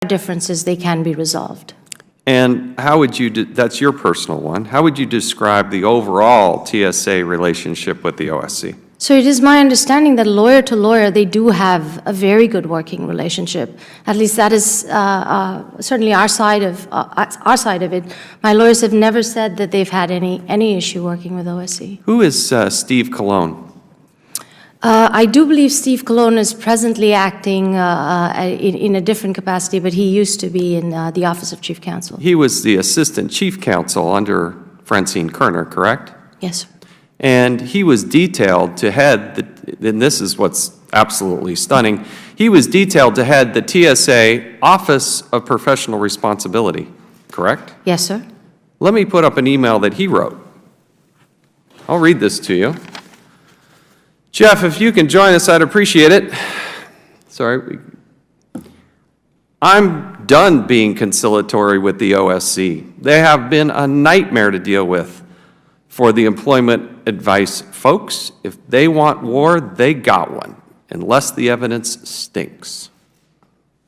differences, they can be resolved. And how would you, that's your personal one, how would you describe the overall TSA relationship with the OSC? So it is my understanding that lawyer to lawyer, they do have a very good working relationship. At least that is certainly our side of it. My lawyers have never said that they've had any issue working with OSC. Who is Steve Colón? I do believe Steve Colón is presently acting in a different capacity, but he used to be in the Office of Chief Counsel. He was the Assistant Chief Counsel under Francine Kerner, correct? Yes, sir. And he was detailed to head, and this is what's absolutely stunning, he was detailed to head the TSA Office of Professional Responsibility, correct? Yes, sir. Let me put up an email that he wrote. I'll read this to you. Jeff, if you can join us, I'd appreciate it. Sorry. I'm done being conciliatory with the OSC. They have been a nightmare to deal with for the employment advice folks. If they want war, they got one, unless the evidence stinks.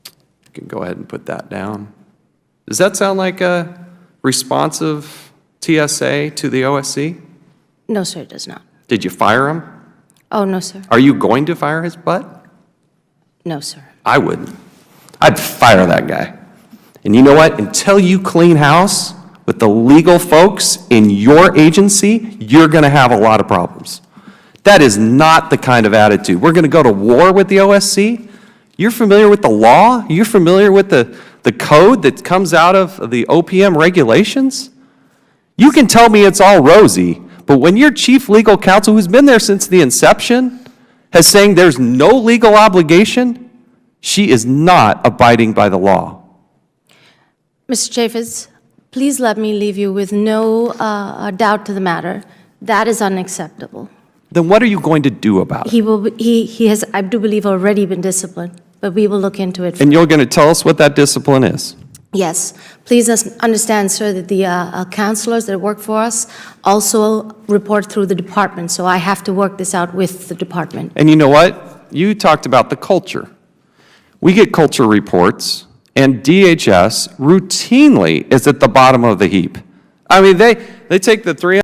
You can go ahead and put that down. Does that sound like a responsive TSA to the OSC? No, sir, it does not. Did you fire him? Oh, no, sir. Are you going to fire his butt? No, sir. I wouldn't. I'd fire that guy. And you know what? Until you clean house with the legal folks in your agency, you're going to have a lot of problems. That is not the kind of attitude. We're going to go to war with the OSC? You're familiar with the law? You're familiar with the code that comes out of the OPM regulations? You can tell me it's all rosy, but when your chief legal counsel, who's been there since the inception, has saying there's no legal obligation, she is not abiding by the law. Mr. Chaffetz, please let me leave you with no doubt to the matter. That is unacceptable. Then what are you going to do about it? He has, I do believe, already been disciplined, but we will look into it. And you're going to tell us what that discipline is? Yes. Please understand, sir, that the counselors that work for us also report through the department, so I have to work this out with the department. And you know what? You talked about the culture. We get culture reports, and DHS routinely is at the bottom of the heap. I mean, they take the 3